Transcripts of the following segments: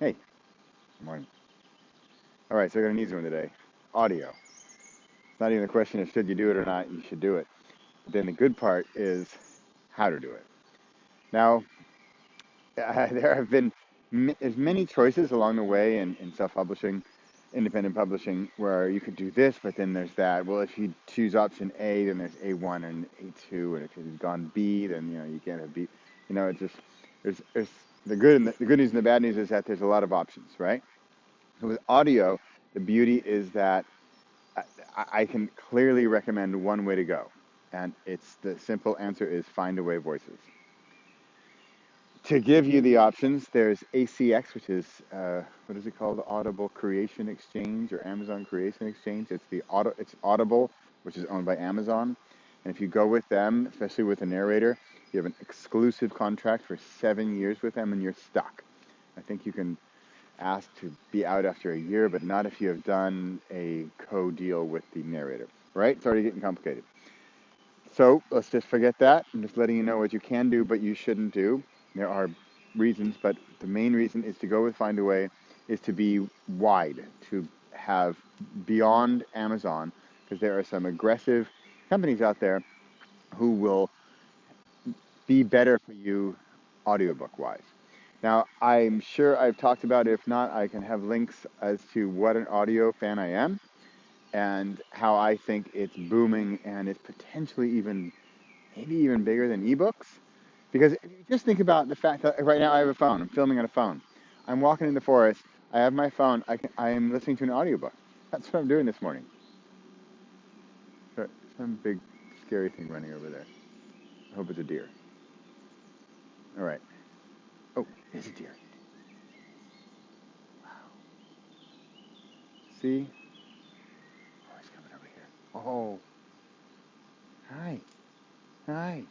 Hey, good morning. All right, so I got an easy one today. Audio. It's not even a question of should you do it or not, you should do it. But then the good part is how to do it. Now, there have been there's many choices along the way in self-publishing, independent publishing, where you could do this, but then there's that. Well, if you choose option A, then there's A1 and A2, and if you've gone B, then you can't have B. It's just there's the good news and the bad news is that there's a lot of options, right? So with audio, the beauty is that I can clearly recommend one way to go, and it's the simple answer is Find Away Voices. To give you the options, there's ACX, which is what is it called? Audible Creation Exchange or Amazon Creation Exchange. It's Audible, which is owned by Amazon, and if you go with them, especially with a narrator, you have an exclusive contract for 7 years with them, and you're stuck. I think you can ask to be out after a year, but not if you have done a co-deal with the narrator, right? It's already getting complicated. So let's just forget that. I'm just letting you know what you can do, but you shouldn't do. There are reasons, but the main reason is to go with Find a Way is to be wide, to have beyond Amazon, because there are some aggressive companies out there who will be better for you audiobook wise. Now, I'm sure I've talked about it. If not, I can have links as to what an audio fan I am and how I think it's booming and it's potentially maybe even bigger than ebooks. Because if you just think about the fact that right now I have a phone, I'm filming on a phone. I'm walking in the forest, I have my phone, I am listening to an audiobook. That's what I'm doing this morning. Some big scary thing running over there. I hope it's a deer. All right. Oh, there's a deer. Wow. See? Oh, he's coming over here. Oh, hi. Hi.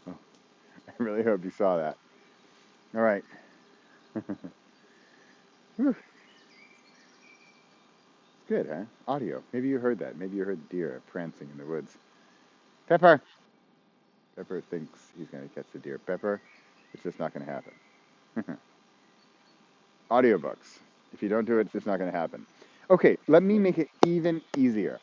Oh, I really hope you saw that. All right. Whew. Good, huh? Audio. Maybe you heard that. Maybe you heard deer prancing in the woods. Pepper. Pepper thinks he's going to catch the deer. Pepper, it's just not going to happen. Audiobooks. If you don't do it, it's just not going to happen. Okay, let me make it even easier.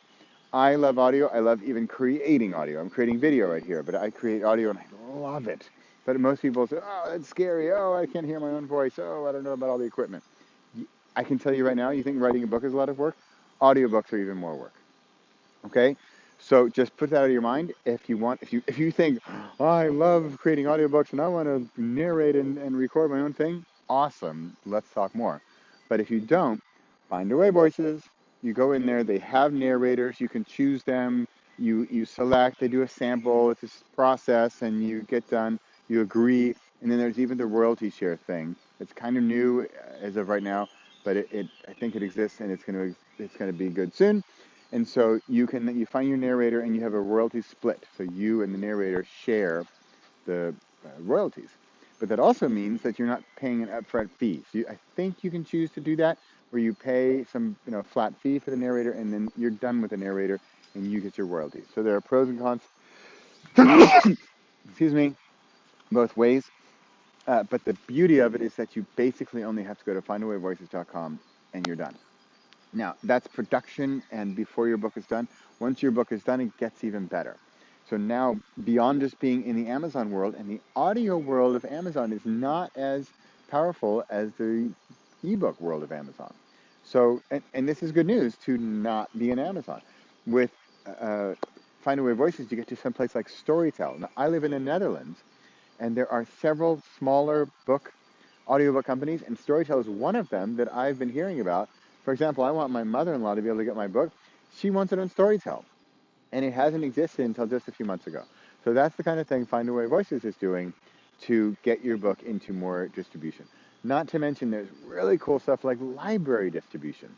I love audio. I love even creating audio. I'm creating video right here, but I create audio and I love it. But most people say, oh, that's scary. Oh, I can't hear my own voice. Oh, I don't know about all the equipment. I can tell you right now, you think writing a book is a lot of work? Audiobooks are even more work. Okay? So just put that out of your mind. If you think, oh, I love creating audiobooks and I want to narrate and record my own thing, awesome. Let's talk more. But if you don't, Find Away Voices. You go in there, they have narrators, you can choose them, you select, they do a sample, it's this process, and you get done, you agree, and then there's even the royalty share thing. It's kind of new as of right now, but I think it exists and it's gonna be good soon. And so you find your narrator and you have a royalty split. So you and the narrator share the royalties. But that also means that you're not paying an upfront fee. So I think you can choose to do that, where you pay some flat fee for the narrator, and then you're done with the narrator, and you get your royalties. So there are pros and cons. Excuse me, both ways. But the beauty of it is that you basically only have to go to findawayvoices.com, and you're done. Now, that's production, and before your book is done, once your book is done, it gets even better. So now, beyond just being in the Amazon world, and the audio world of Amazon is not as powerful as the ebook world of Amazon. So, and this is good news to not be in Amazon. With uh, Find Away Voices, you get to some place like Storytel. Now, I live in the Netherlands, and there are several smaller audiobook companies, and Storytel is one of them that I've been hearing about. For example, I want my mother-in-law to be able to get my book. She wants it on Storytel, and it hasn't existed until just a few months ago. So that's the kind of thing Find a Way Voices is doing to get your book into more distribution. Not to mention there's really cool stuff like library distribution.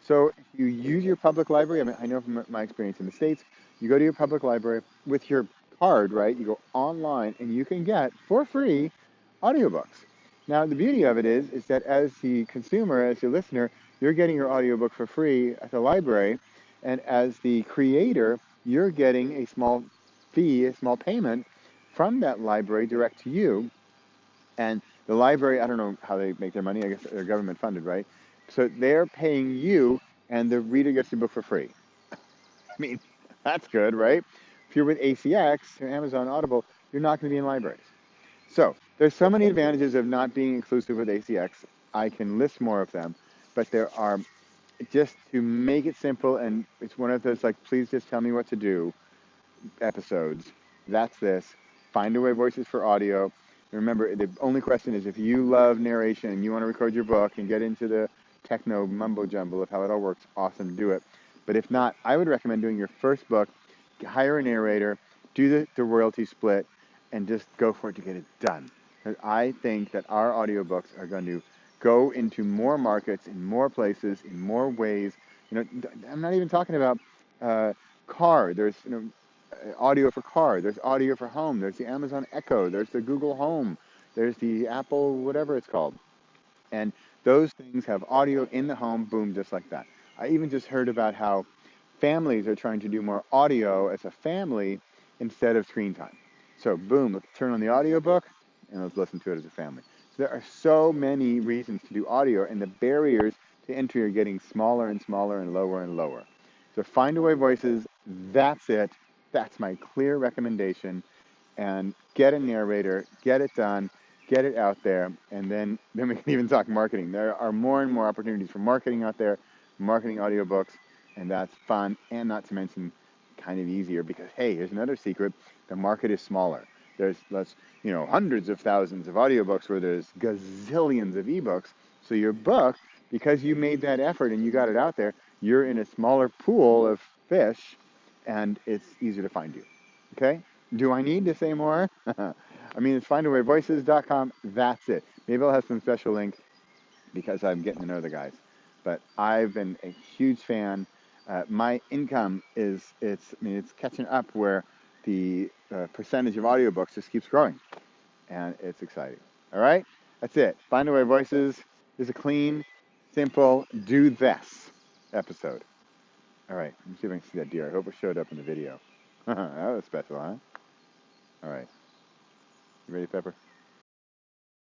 So if you use your public library, I know from my experience in the States, you go to your public library with your card, right? You go online and you can get, for free, audiobooks. Now, the beauty of it is that as the consumer, as the listener, you're getting your audiobook for free at the library, and as the creator, you're getting a small fee, a small payment from that library direct to you. And the library, I don't know how they make their money. I guess they're government funded, right? So they're paying you, and the reader gets the book for free. I mean, that's good, right? If you're with ACX or Amazon Audible, you're not going to be in libraries. So there's so many advantages of not being exclusive with ACX. I can list more of them, but there are, just to make it simple, and it's one of those like, please just tell me what to do episodes. That's this. Find Away Voices for audio. And remember, the only question is if you love narration and you want to record your book and get into the techno mumbo jumbo of how it all works, awesome, do it. But if not, I would recommend doing your first book, hire a narrator, do the royalty split, and just go for it to get it done. Because I think that our audiobooks are going to go into more markets, in more places, in more ways. I'm not even talking about car. There's audio for car. There's audio for home. There's the Amazon Echo. There's the Google Home. There's the Apple whatever it's called. And those things have audio in the home, boom, just like that. I even just heard about how families are trying to do more audio as a family instead of screen time. So boom, let's turn on the audiobook and let's listen to it as a family. So there are so many reasons to do audio, and the barriers to entry are getting smaller and smaller and lower and lower. So Find Away Voices, that's it. That's my clear recommendation. And get a narrator, get it done, get it out there, and then we can even talk marketing. There are more and more opportunities for marketing out there, marketing audiobooks, and that's fun, and not to mention kind of easier because, hey, here's another secret. The market is smaller. There's less, hundreds of thousands of audiobooks where there's gazillions of ebooks. So your book, because you made that effort and you got it out there, you're in a smaller pool of fish, and it's easier to find you. Okay? Do I need to say more? I mean, it's findawayvoices.com. That's it. Maybe I'll have some special link because I'm getting to know the guys. But I've been a huge fan. My income it's catching up where the percentage of audiobooks just keeps growing. And it's exciting. All right? That's it. Find Away Voices is a clean, simple, do this episode. All right. Let me see if I can see that deer. I hope it showed up in the video. That was special, huh? All right. You ready, Pepper?